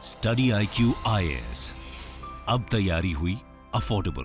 Study IQ IAS, अब तैयारी हुई अफोर्डेबल।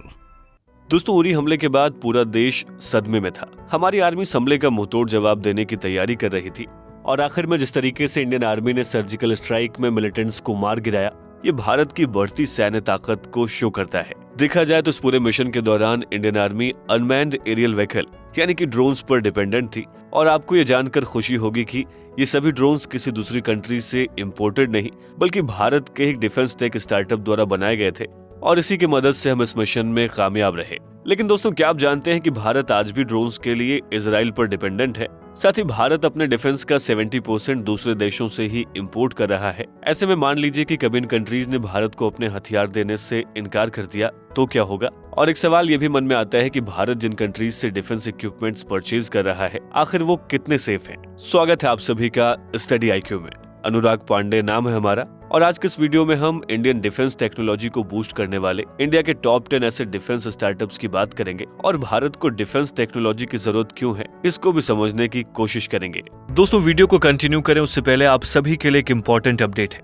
दोस्तों, उरी हमले के बाद पूरा देश सदमे में था। हमारी आर्मी इस हमले का मुंहतोड़ जवाब देने की तैयारी कर रही थी और आखिर में जिस तरीके से इंडियन आर्मी ने सर्जिकल स्ट्राइक में मिलिटेंट्स को मार गिराया, ये भारत की बढ़ती सैन्य ताकत को शो करता है। देखा जाए तो इस पूरे मिशन के दौरान Indian army unmanned aerial vehicle यानी कि ड्रोन्स पर डिपेंडेंट थी और आपको ये जानकर खुशी होगी कि ये सभी ड्रोन्स किसी दूसरी कंट्री से इंपोर्टेड नहीं बल्कि भारत के एक डिफेंस टेक स्टार्टअप द्वारा बनाए गए थे और इसी की मदद से हम इस मिशन में कामयाब रहे। लेकिन दोस्तों, क्या आप जानते हैं कि भारत आज भी ड्रोन्स के लिए इजराइल पर डिपेंडेंट है? साथ ही भारत अपने डिफेंस का 70% दूसरे देशों से ही इंपोर्ट कर रहा है। ऐसे में मान लीजिए कि कभी इन कंट्रीज ने भारत को अपने हथियार देने से इनकार कर दिया तो क्या होगा? और एक सवाल ये भी मन में आता है कि भारत जिन कंट्रीज से डिफेंस इक्विपमेंट्स परचेज कर रहा है, आखिर वो कितने सेफ हैं? स्वागत है आप सभी का स्टडी IQ में। अनुराग पांडे नाम है हमारा और आज के इस वीडियो में हम इंडियन डिफेंस टेक्नोलॉजी को बूस्ट करने वाले इंडिया के टॉप 10 ऐसे डिफेंस स्टार्टअप्स की बात करेंगे और भारत को डिफेंस टेक्नोलॉजी की जरूरत क्यों है, इसको भी समझने की कोशिश करेंगे। दोस्तों, वीडियो को कंटिन्यू करें उससे पहले आप सभी के लिए एक इम्पोर्टेंट अपडेट है।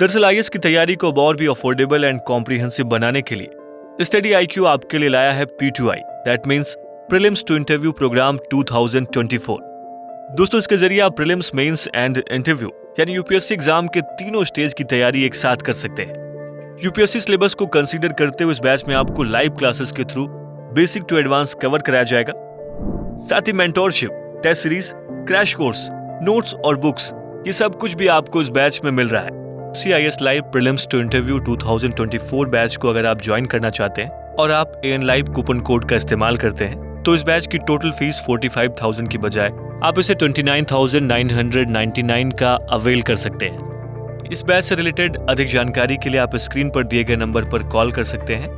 दरअसल IAS की तैयारी को और भी अफोर्डेबल एंड कॉम्प्रिहेंसिव बनाने के लिए स्टडी IQ आपके लिए लाया है P2I, that means prelims to interview program 2024। दोस्तों, इसके जरिए आप प्रीलिम्स, मेंस एंड इंटरव्यू यानी UPSC एग्जाम के तीनों स्टेज की तैयारी एक साथ कर सकते हैं। UPSC सिलेबस को कंसीडर करते हुए इस बैच में आपको लाइव क्लासेस के through basic to advance cover कराया जाएगा। साथ ही mentorship, test series, crash course, notes और बुक्स, ये सब कुछ भी आपको इस बैच में मिल रहा है। CIS live prelims to interview 2024 batch को अगर आप ज्वाइन करना चाहते हैं और आप AN लाइव कूपन कोड का इस्तेमाल करते हैं तो इस बैच की टोटल फीस 45,000 की बजाय आप इसे 29,999 का अवेल कर सकते हैं। इस बैच से रिलेटेड अधिक जानकारी के लिए आप स्क्रीन पर दिए गए नंबर पर कॉल कर सकते हैं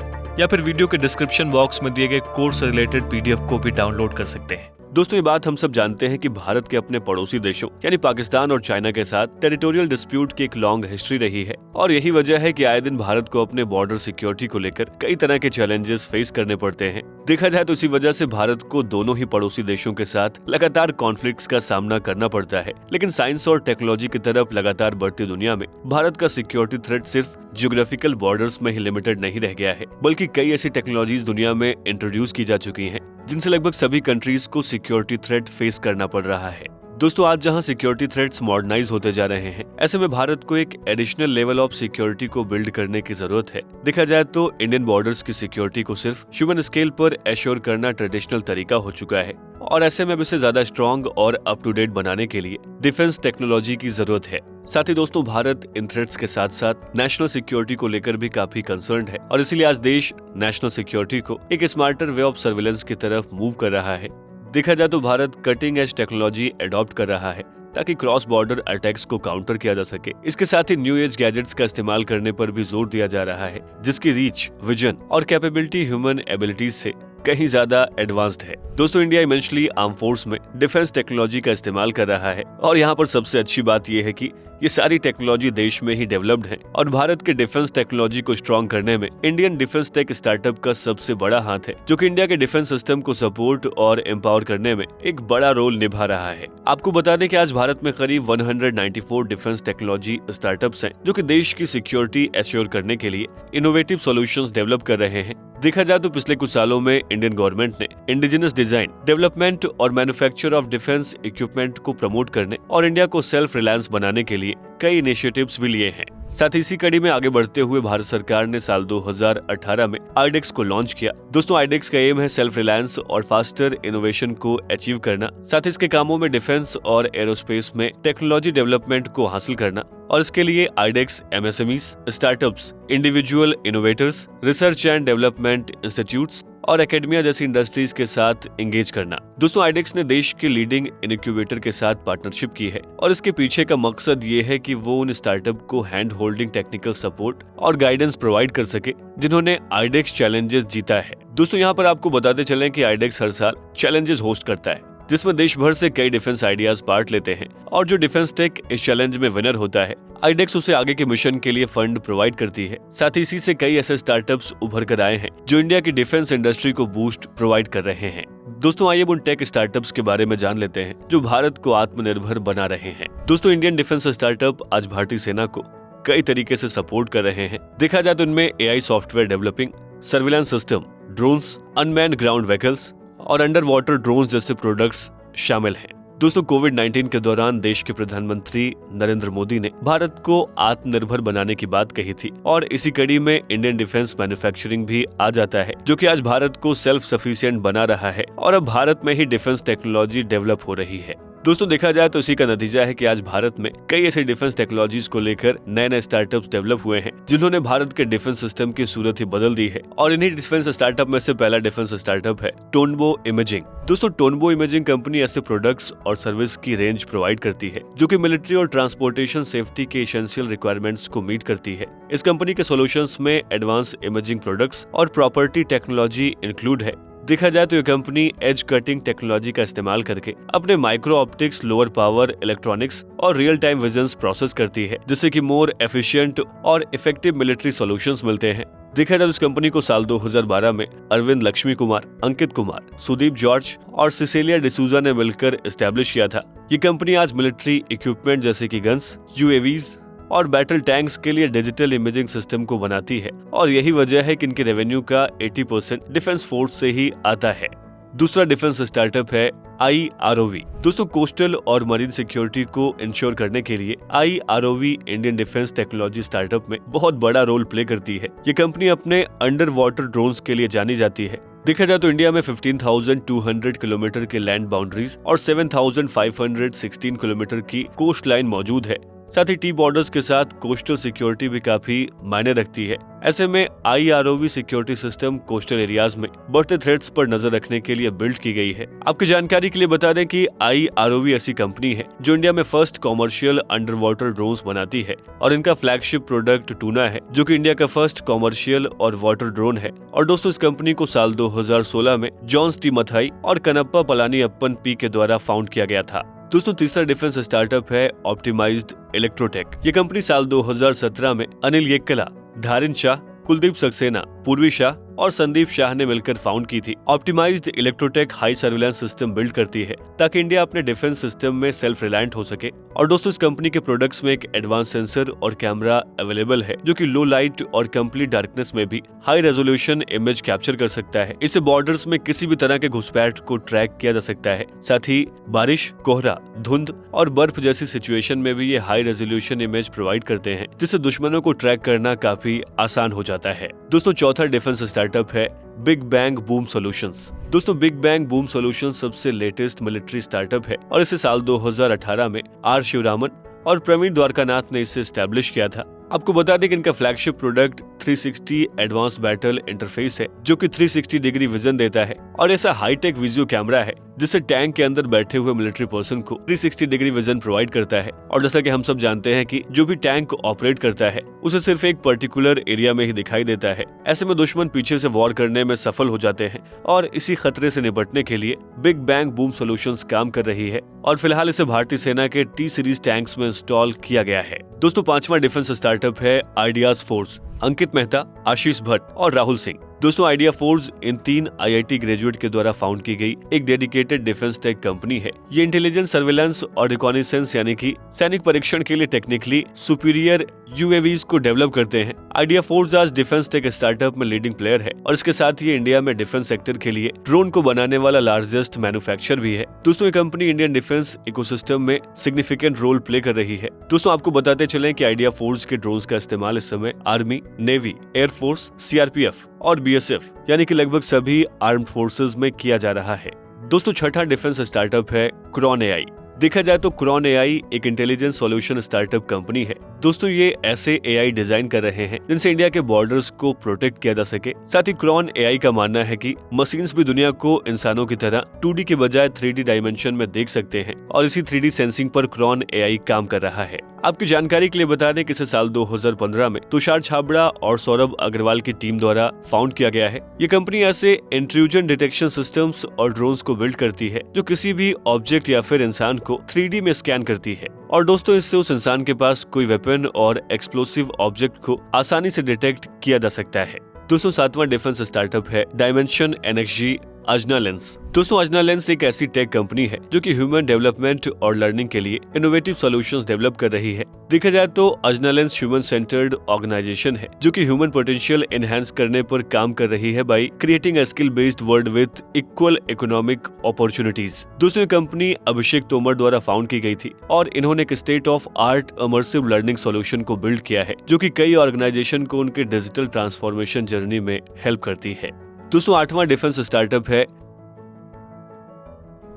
या फिर वीडियो के डिस्क्रिप्शन बॉक्स में दिए गए कोर्स से रिलेटेड PDF को भी डाउनलोड कर सकते हैं। दोस्तों, ये बात हम सब जानते हैं कि भारत के अपने पड़ोसी देशों यानी पाकिस्तान और चाइना के साथ टेरिटोरियल डिस्प्यूट की एक लॉन्ग हिस्ट्री रही है और यही वजह है कि आए दिन भारत को अपने बॉर्डर सिक्योरिटी को लेकर कई तरह के चैलेंजेस फेस करने पड़ते हैं। देखा जाए तो इसी वजह से भारत को दोनों ही पड़ोसी देशों के साथ लगातार कॉन्फ्लिक्ट्स का सामना करना पड़ता है। लेकिन साइंस और टेक्नोलॉजी की तरफ लगातार बढ़ती दुनिया में भारत का सिक्योरिटी थ्रेट सिर्फ जियोग्राफिकल बॉर्डर्स में ही लिमिटेड नहीं रह गया है, बल्कि कई ऐसी टेक्नोलॉजीज दुनिया में इंट्रोड्यूस की जा चुकी हैं जिनसे लगभग सभी कंट्रीज को सिक्योरिटी थ्रेट फेस करना पड़ रहा है। दोस्तों, आज जहां सिक्योरिटी थ्रेट्स मॉडर्नाइज होते जा रहे हैं, ऐसे में भारत को एक एडिशनल लेवल ऑफ सिक्योरिटी को बिल्ड करने की जरूरत है। देखा जाए तो इंडियन बॉर्डर्स की सिक्योरिटी को सिर्फ ह्यूमन स्केल पर एश्योर करना ट्रेडिशनल तरीका हो चुका है और ऐसे में अब इसे ज्यादा स्ट्रॉन्ग और अप टू डेट बनाने के लिए डिफेंस टेक्नोलॉजी की जरूरत है। साथ ही दोस्तों, भारत इन थ्रेट्स के साथ साथ नेशनल सिक्योरिटी को लेकर भी काफी कंसर्न्ड है और इसीलिए आज देश नेशनल सिक्योरिटी को एक स्मार्टर वे ऑफ सर्विलेंस की तरफ मूव कर रहा है। देखा जाए तो Bharat cutting edge technology adopt कर रहा है ताकि क्रॉस बॉर्डर अटैक्स को काउंटर किया जा सके। इसके साथ ही न्यू एज गैजेट्स का इस्तेमाल करने पर भी जोर दिया जा रहा है जिसकी रीच, विजन और कैपेबिलिटी ह्यूमन एबिलिटीज से कहीं ज्यादा एडवांस्ड है। दोस्तों, इंडिया इवेंचुअली आर्म फोर्स में डिफेंस टेक्नोलॉजी का इस्तेमाल कर रहा है और यहाँ पर सबसे अच्छी बात यह है कि ये सारी टेक्नोलॉजी देश में ही डेवलप्ड है और भारत के डिफेंस टेक्नोलॉजी को स्ट्रॉन्ग करने में इंडियन डिफेंस टेक स्टार्टअप का सबसे बड़ा हाथ है, जो कि इंडिया के डिफेंस सिस्टम को सपोर्ट और एम्पावर करने में एक बड़ा रोल निभा रहा है। आपको बता दें कि आज भारत में करीब 194 डिफेंस टेक्नोलॉजी स्टार्टअप्स हैं, जो कि देश की सिक्योरिटी एश्योर करने के लिए इनोवेटिव सॉल्यूशंस डेवलप कर रहे हैं। देखा जाए तो पिछले कुछ सालों में इंडियन गवर्नमेंट ने इंडिजिनस डिजाइन, डेवलपमेंट और मैन्युफैक्चर ऑफ डिफेंस इक्विपमेंट को प्रमोट करने और इंडिया को सेल्फ रिलायंस बनाने के लिए कई इनिशिएटिव्स भी लिए हैं। साथ ही इसी कड़ी में आगे बढ़ते हुए भारत सरकार ने साल 2018 में IDEX को लॉन्च किया। दोस्तों, IDEX का एम है सेल्फ रिलायंस और फास्टर इनोवेशन को अचीव करना। साथ ही इसके कामों में डिफेंस और एरोस्पेस में टेक्नोलॉजी डेवलपमेंट को हासिल करना और इसके लिए IDEX MSMEs, startups, individual innovators, research and development institutes और एकेडमिया जैसी इंडस्ट्रीज के साथ एंगेज करना। दोस्तों, IDEX ने देश के लीडिंग इनक्यूबेटर के साथ पार्टनरशिप की है और इसके पीछे का मकसद ये है कि वो उन स्टार्टअप को हैंड होल्डिंग टेक्निकल सपोर्ट और गाइडेंस प्रोवाइड कर सके जिन्होंने IDEX चैलेंजेस जीता है। दोस्तों, यहाँ पर आपको बताते चलें कि IDEX हर साल चैलेंजेस होस्ट करता है जिसमें देश भर से कई डिफेंस आइडियाज पार्ट लेते हैं और जो डिफेंस टेक इस चैलेंज में विनर होता है, IDEX उसे आगे के मिशन के लिए फंड प्रोवाइड करती है। साथ ही इसी से कई ऐसे स्टार्टअप्स उभर कर आए हैं जो इंडिया की डिफेंस इंडस्ट्री को बूस्ट प्रोवाइड कर रहे हैं। दोस्तों, आइए उन टेक स्टार्टअप्स के बारे में जान लेते हैं जो भारत को आत्मनिर्भर बना रहे हैं। दोस्तों, इंडियन डिफेंस स्टार्टअप आज भारतीय सेना को कई तरीके से सपोर्ट कर रहे हैं। देखा जाए तो इनमें AI software developing, surveillance system, drones, unmanned ground vehicles और अंडर वाटर ड्रोन्स जैसे प्रोडक्ट्स शामिल हैं। दोस्तों, कोविड-19 के दौरान देश के प्रधानमंत्री नरेंद्र मोदी ने भारत को आत्मनिर्भर बनाने की बात कही थी और इसी कड़ी में इंडियन डिफेंस मैन्युफैक्चरिंग भी आ जाता है, जो कि आज भारत को सेल्फ सफिशिएंट बना रहा है और अब भारत में ही डिफेंस टेक्नोलॉजी डेवलप हो रही है। दोस्तों, देखा जाए तो इसी का नतीजा है कि आज भारत में कई ऐसे डिफेंस टेक्नोलॉजीज को लेकर नए नए स्टार्टअप्स डेवलप हुए हैं, जिन्होंने भारत के डिफेंस सिस्टम की सूरत ही बदल दी है। और इन्हीं डिफेंस स्टार्टअप में से पहला डिफेंस स्टार्टअप है टोनबो इमेजिंग। दोस्तों, टोनबो इमेजिंग कंपनी ऐसे प्रोडक्ट्स और सर्विस की रेंज प्रोवाइड करती है जो कि मिलिट्री और ट्रांसपोर्टेशन सेफ्टी के एसेंशियल रिक्वायरमेंट्स को मीट करती है। इस कंपनी के सॉल्यूशंस में एडवांस इमेजिंग प्रोडक्ट्स और प्रॉपर्टी टेक्नोलॉजी इंक्लूड है। देखा जाए तो ये कंपनी एज कटिंग टेक्नोलॉजी का इस्तेमाल करके अपने micro optics, lower power electronics और रियल टाइम विजन्स प्रोसेस करती है, जिससे कि मोर एफिशिएंट और इफेक्टिव मिलिट्री सॉल्यूशंस मिलते हैं। देखा जाए तो इस कंपनी को साल 2012 में अरविंद लक्ष्मी कुमार, अंकित कुमार, सुदीप जॉर्ज और सिसेलिया डिसूजा ने मिलकर एस्टेब्लिश किया था। ये कंपनी आज मिलिट्री इक्विपमेंट जैसे कि गन्स, UAVs और बैटल टैंक्स के लिए डिजिटल इमेजिंग सिस्टम को बनाती है और यही वजह है कि इनके रेवेन्यू का 80% डिफेंस फोर्स से ही आता है। दूसरा डिफेंस स्टार्टअप है IROV। दोस्तों, कोस्टल और मरीन सिक्योरिटी को इंश्योर करने के लिए IROV Indian defence technology startup में बहुत बड़ा रोल प्ले करती है। ये कंपनी अपने अंडर वाटर ड्रोन्स के लिए जानी जाती है। देखा जाए तो इंडिया में 15,200 किलोमीटर के लैंड बाउंड्रीज और 7,516 किलोमीटर की कोस्ट लाइन मौजूद है। साथ ही टी बॉर्डर्स के साथ कोस्टल सिक्योरिटी भी काफी मायने रखती है। ऐसे में IROV security system coastal areas में बढ़ते थ्रेट्स पर नजर रखने के लिए बिल्ड की गई है। आपकी जानकारी के लिए बता दें कि IROV ऐसी कंपनी है जो इंडिया में first commercial under water drones बनाती है और इनका फ्लैगशिप प्रोडक्ट टूना है, जो कि इंडिया का फर्स्ट कॉमर्शियल और वाटर ड्रोन है। और दोस्तों, इस कंपनी को साल 2016 में जॉन्स टी मथाई और कनप्पा पलानी अप्पन पी के द्वारा फाउंड किया गया था। दोस्तों, तीसरा डिफेंस स्टार्टअप है ऑप्टिमाइज्ड इलेक्ट्रोटेक। ये कंपनी साल 2017 में अनिल येक्कला, धारिन शाह, कुलदीप सक्सेना, पूर्वी शाह और संदीप शाह ने मिलकर फाउंड की थी। Optimised electrotech high surveillance system build करती है ताकि इंडिया अपने डिफेंस सिस्टम में सेल्फ रिलायंट हो सके। और दोस्तों, इस कंपनी के प्रोडक्ट्स में एक एडवांस सेंसर और कैमरा अवेलेबल है जो कि लो लाइट और कंप्लीट डार्कनेस में भी हाई रेजोल्यूशन इमेज कैप्चर कर सकता है। इससे बॉर्डर्स में किसी भी तरह के घुसपैठ को ट्रैक किया जा सकता है। साथ ही बारिश, कोहरा, धुंध और बर्फ जैसी सिचुएशन में भी ये हाई रेजोल्यूशन इमेज प्रोवाइड करते हैं, जिससे दुश्मनों को ट्रैक करना काफी आसान हो जाता है। दोस्तों, चौथा डिफेंस स्टार्टअप है बिग बैंग बूम सॉल्यूशंस। दोस्तों, बिग बैंग बूम सॉल्यूशंस सबसे लेटेस्ट मिलिट्री स्टार्टअप है और इसे साल 2018 में आर शिवरामन और प्रवीण द्वारकानाथ ने इसे एस्टेब्लिश किया था। आपको बता दें कि इनका flagship product 360 advance battle interface है, जो कि 360 डिग्री विजन देता है और ऐसा हाईटेक विजुअल कैमरा है जिससे टैंक के अंदर बैठे हुए मिलिट्री पर्सन को 360 डिग्री विजन प्रोवाइड करता है। और जैसा कि हम सब जानते हैं कि जो भी टैंक ऑपरेट करता है उसे सिर्फ एक पर्टिकुलर एरिया में ही दिखाई देता है। ऐसे में दुश्मन पीछे से वॉर करने में सफल हो जाते हैं और इसी खतरे से निपटने के लिए बिग बैंग बूम सॉल्यूशंस काम कर रही है और फिलहाल इसे भारतीय सेना के T सीरीज टैंक्स में इंस्टॉल किया गया है। दोस्तों, पांचवा डिफेंस स्टार्टअप है आइडियाज फोर्स। अंकित मेहता, आशीष भट्ट और राहुल सिंह। दोस्तों, idea force in 3 IIT graduate के द्वारा फाउंड की गई एक डेडिकेटेड डिफेंस टेक कंपनी है। ये इंटेलिजेंस, सर्वेलेंस और रिकॉनिसेंस यानी कि सैनिक परीक्षण के लिए टेक्निकली सुपीरियर UAVs को डेवलप करते हैं। आइडिया फोर्स आज डिफेंस टेक स्टार्टअप में लीडिंग प्लेयर है और इसके साथ ही इंडिया में डिफेंस सेक्टर के लिए ड्रोन को बनाने वाला लार्जेस्ट मैन्युफैक्चरर भी है। दोस्तों, ये कंपनी इंडियन डिफेंस इकोसिस्टम में सिग्निफिकेंट रोल प्ले कर रही है। दोस्तों, आपको बताते चलें कि आइडिया फोर्स के ड्रोन्स का इस्तेमाल इस समय आर्मी, नेवी, एयरफोर्स, CRPF और BSF यानी कि लगभग सभी आर्म्ड फोर्सेस में किया जा रहा है। दोस्तों, छठा डिफेंस स्टार्टअप है क्रोन AI। देखा जाए तो क्रोन AI एक इंटेलिजेंस सॉल्यूशन स्टार्टअप कंपनी है। दोस्तों, ये ऐसे AI डिजाइन कर रहे हैं जिनसे इंडिया के बॉर्डर्स को प्रोटेक्ट किया जा सके। साथ ही क्रोन AI का मानना है कि मशीन्स भी दुनिया को इंसानों की तरह 2D के बजाय 3D डायमेंशन में देख सकते हैं और इसी 3D सेंसिंग पर क्रोन AI काम कर रहा है। आपकी जानकारी के लिए बता दें कि इसे साल 2015 में तुषार छाबड़ा और सौरभ अग्रवाल की टीम द्वारा फाउंड किया गया है। ये कंपनी ऐसे इंट्रूजन डिटेक्शन सिस्टम्स और ड्रोन्स को बिल्ड करती है जो किसी भी ऑब्जेक्ट या फिर इंसान को 3D में स्कैन करती है और दोस्तों, इससे उस इंसान के पास कोई वेपन और एक्सप्लोसिव ऑब्जेक्ट को आसानी से डिटेक्ट किया जा सकता है। दोस्तों, सातवां डिफेंस स्टार्टअप है डायमेंशन NXG अजना लेंस। दोस्तों अजना लेंस एक ऐसी टेक कंपनी है जो कि ह्यूमन डेवलपमेंट और लर्निंग के लिए इनोवेटिव सॉल्यूशंस डेवलप कर रही है। देखा जाए तो Ajna lens human centered organization है जो कि ह्यूमन पोटेंशियल एनहांस करने पर काम कर रही है by creating a skill based world with equal economic opportunities. दोस्तों ये कंपनी अभिषेक तोमर द्वारा फाउंड की गई थी और इन्होंने एक state of art immersive learning solution को बिल्ड किया है जो कि कई ऑर्गेनाइजेशन को उनके डिजिटल ट्रांसफॉर्मेशन जर्नी में हेल्प करती है। दोस्तों 8वां डिफेंस स्टार्टअप है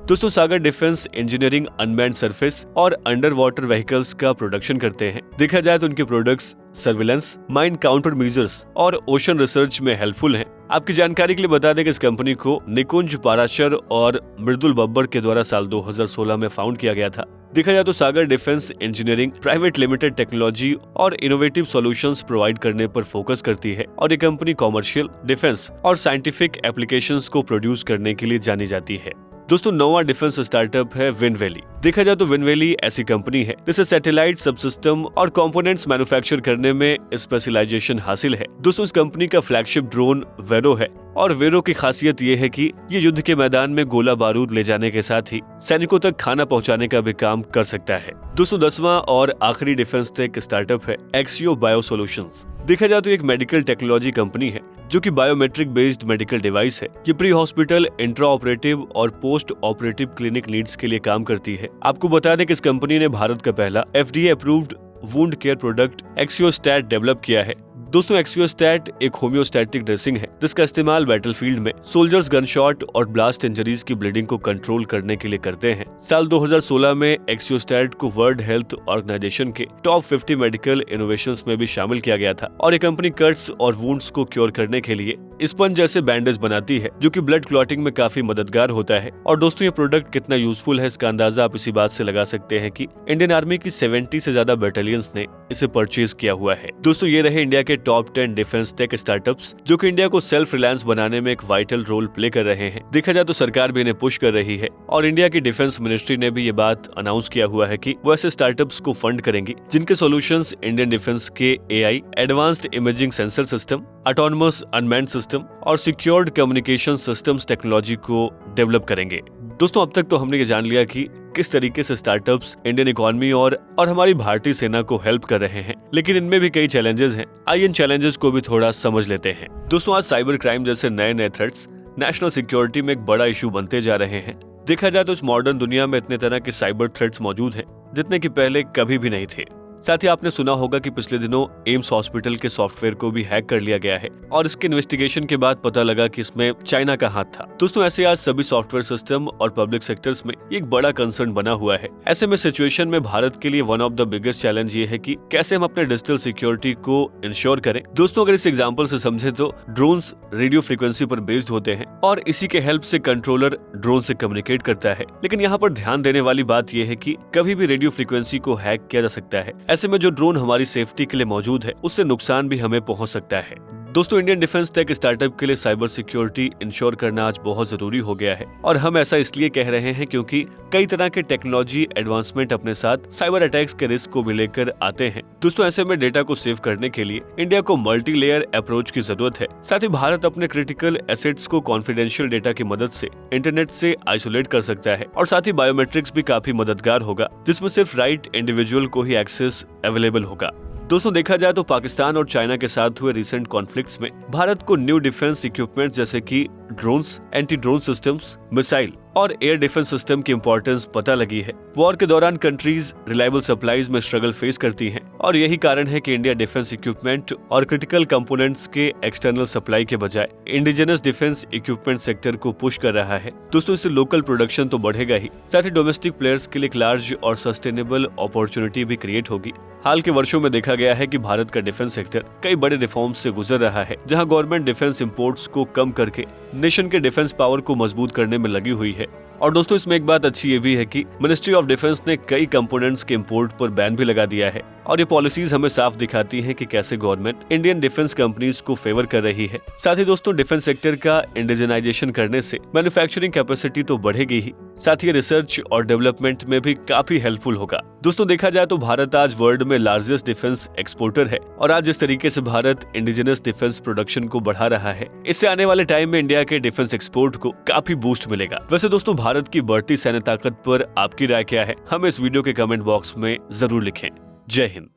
दोस्तों सागर डिफेंस इंजीनियरिंग अनमैन्ड सरफेस और अंडर वाटर व्हीकल्स का प्रोडक्शन करते हैं। देखा जाए तो उनके products surveillance, mine counter measures और ओशन रिसर्च में हेल्पफुल हैं। आपकी जानकारी के लिए बता दें कि इस कंपनी को निकुंज पाराशर और मृदुल बब्बर के द्वारा साल 2016 में फाउंड किया गया था। देखा जाए तो Sagar defence engineering private limited technology और इनोवेटिव सॉल्यूशंस प्रोवाइड करने पर फोकस करती है और ये कंपनी कॉमर्शियल, डिफेंस और साइंटिफिक एप्लीकेशंस को प्रोड्यूस करने के लिए जानी जाती है। दोस्तों 9वां डिफेंस स्टार्टअप है विनवैली। देखा जाए तो विनवैली ऐसी कंपनी है जिसे सैटेलाइट सबसिस्टम और कंपोनेंट्स मैन्युफैक्चर करने में स्पेशलाइजेशन हासिल है। दोस्तों इस कंपनी का फ्लैगशिप ड्रोन वेरो है और वेरो की खासियत ये है कि ये युद्ध के मैदान में गोला बारूद ले जाने के साथ ही सैनिकों तक खाना पहुंचाने का भी काम कर सकता है। दोस्तों 10वां और आखिरी डिफेंस टेक स्टार्टअप है एक्सियो बायो सॉल्यूशंस। देखा जाए तो एक मेडिकल टेक्नोलॉजी कंपनी है जो कि बायोमेट्रिक बेस्ड मेडिकल डिवाइस है। ये प्री हॉस्पिटल, इंट्रा ऑपरेटिव और पोस्ट ऑपरेटिव क्लिनिक नीड्स के लिए काम करती है। आपको बता दें कि इस कंपनी ने भारत का पहला FDA approved wound care product Axiostat develop किया है। दोस्तों एक्सियोस्टैट एक होम्योस्टैटिक ड्रेसिंग है जिसका इस्तेमाल बैटलफील्ड में सोल्जर्स गनशॉट और ब्लास्ट इंजरीज की ब्लीडिंग को कंट्रोल करने के लिए करते हैं। साल 2016 में एक्सियोस्टैट को वर्ल्ड हेल्थ ऑर्गेनाइजेशन के टॉप 50 मेडिकल इनोवेशंस में भी शामिल किया गया था और ये कंपनी कट्स और वुंड्स को क्योर करने के लिए स्पंज जैसे बैंडेज बनाती है जो कि ब्लड क्लॉटिंग में काफी मददगार होता है। और दोस्तों ये प्रोडक्ट कितना यूजफुल है इसका अंदाजा आप इसी बात से लगा सकते हैं कि इंडियन आर्मी की 70 से ज्यादा बटालियंस ने इसे परचेज किया हुआ है। दोस्तों ये रहे इंडिया के टॉप 10 डिफेंस टेक स्टार्टअप्स जो कि इंडिया को सेल्फ रिलायंस बनाने में एक वाइटल रोल प्ले कर रहे हैं। देखा जाए तो सरकार भी इन्हें पुश कर रही है और इंडिया की डिफेंस मिनिस्ट्री ने भी ये बात अनाउंस किया हुआ है कि वो ऐसे स्टार्टअप्स को फंड करेंगी जिनके सॉल्यूशंस इंडियन डिफेंस के AI, advanced imaging sensor system, autonomous unmanned system और सिक्योर्ड कम्युनिकेशन सिस्टम्स टेक्नोलॉजी को डेवलप करेंगे। दोस्तों अब तक तो हमने ये जान लिया कि किस तरीके से स्टार्टअप्स इंडियन इकोनॉमी और हमारी भारतीय सेना को हेल्प कर रहे हैं, लेकिन इनमें भी कई चैलेंजेस हैं। आइए इन चैलेंजेस को भी थोड़ा समझ लेते हैं। दोस्तों आज साइबर क्राइम जैसे नए नए थ्रेट्स नेशनल सिक्योरिटी में एक बड़ा इशू बनते जा रहे हैं। देखा जाए तो इस मॉडर्न दुनिया में इतने तरह के साइबर थ्रेट्स मौजूद हैं जितने कि पहले कभी भी नहीं थे। साथ ही आपने सुना होगा कि पिछले दिनों एम्स हॉस्पिटल के सॉफ्टवेयर को भी हैक कर लिया गया है और इसके इन्वेस्टिगेशन के बाद पता लगा कि इसमें चाइना का हाथ था। दोस्तों ऐसे आज सभी सॉफ्टवेयर सिस्टम और पब्लिक सेक्टर्स में एक बड़ा कंसर्न बना हुआ है। ऐसे में सिचुएशन में भारत के लिए one of the biggest challenge ये है कि कैसे हम अपने डिजिटल सिक्योरिटी को इंश्योर करें। दोस्तों अगर इस एग्जाम्पल से समझे तो ड्रोन्स रेडियो फ्रीक्वेंसी पर बेस्ड होते हैं और इसी के हेल्प से कंट्रोलर ड्रोन से कम्युनिकेट करता है। लेकिन यहाँ पर ध्यान देने वाली बात यह है कि कभी भी रेडियो फ्रीक्वेंसी को हैक किया जा सकता है। ऐसे में जो ड्रोन हमारी सेफ्टी के लिए मौजूद है उससे नुकसान भी हमें पहुंच सकता है। दोस्तों इंडियन डिफेंस टेक स्टार्टअप के लिए साइबर सिक्योरिटी इंश्योर करना आज बहुत जरूरी हो गया है और हम ऐसा इसलिए कह रहे हैं क्योंकि कई तरह के टेक्नोलॉजी एडवांसमेंट अपने साथ साइबर अटैक्स के रिस्क को भी लेकर आते हैं। दोस्तों ऐसे में डेटा को सेव करने के लिए इंडिया को मल्टी लेयर अप्रोच की जरूरत है। साथ ही भारत अपने क्रिटिकल एसेट्स को कॉन्फिडेंशियल डेटा की मदद से इंटरनेट से आइसोलेट कर सकता है और साथ ही बायोमेट्रिक्स भी काफी मददगार होगा जिसमें सिर्फ राइट इंडिविजुअल को ही एक्सेस अवेलेबल होगा। दोस्तों देखा जाए तो पाकिस्तान और चाइना के साथ हुए रिसेंट कॉन्फ्लिक्ट्स में भारत को न्यू डिफेंस इक्विपमेंट जैसे कि drones, anti drone systems, missile और एयर डिफेंस सिस्टम की इंपॉर्टेंस पता लगी है। वॉर के दौरान कंट्रीज रिलायबल सप्लाईज में स्ट्रगल फेस करती हैं और यही कारण है कि इंडिया डिफेंस इक्विपमेंट और क्रिटिकल कंपोनेंट्स के एक्सटर्नल सप्लाई के बजाय इंडिजिनस डिफेंस इक्विपमेंट सेक्टर को पुश कर रहा है। दोस्तों इससे लोकल प्रोडक्शन तो बढ़ेगा ही, साथ ही डोमेस्टिक प्लेयर्स के लिए एक लार्ज और सस्टेनेबल अपॉर्चुनिटी भी क्रिएट होगी। हाल के वर्षों में देखा गया है कि भारत का डिफेंस सेक्टर कई बड़े रिफॉर्म्स से गुजर रहा है, जहां गवर्नमेंट डिफेंस इंपोर्ट्स को कम करके नेशन के डिफेंस पावर को मजबूत करने में लगी हुई है। और दोस्तों इसमें एक बात अच्छी ये भी है कि मिनिस्ट्री ऑफ डिफेंस ने कई कंपोनेंट्स के इंपोर्ट पर बैन भी लगा दिया है और ये पॉलिसीज हमें साफ दिखाती हैं कि कैसे गवर्नमेंट इंडियन डिफेंस कंपनीज को फेवर कर रही है। साथ ही दोस्तों डिफेंस सेक्टर का इंडिजनाइजेशन करने से मैन्युफैक्चरिंग कैपेसिटी तो बढ़ेगी ही, साथ ही रिसर्च और डेवलपमेंट में भी काफी हेल्पफुल होगा। दोस्तों देखा जाए तो भारत आज वर्ल्ड में लार्जेस्ट डिफेंस एक्सपोर्टर है और आज जिस तरीके से भारत इंडिजिनस डिफेंस प्रोडक्शन को बढ़ा रहा है, इससे आने वाले टाइम में इंडिया के डिफेंस एक्सपोर्ट को काफी बूस्ट मिलेगा। वैसे दोस्तों भारत की बढ़ती सैन्य ताकत पर आपकी राय क्या है, हमें इस वीडियो के कमेंट बॉक्स में जरूर लिखें। जय हिंद।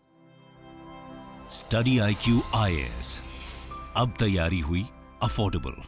स्टडी IQ IAS, अब तैयारी हुई अफोर्डेबल।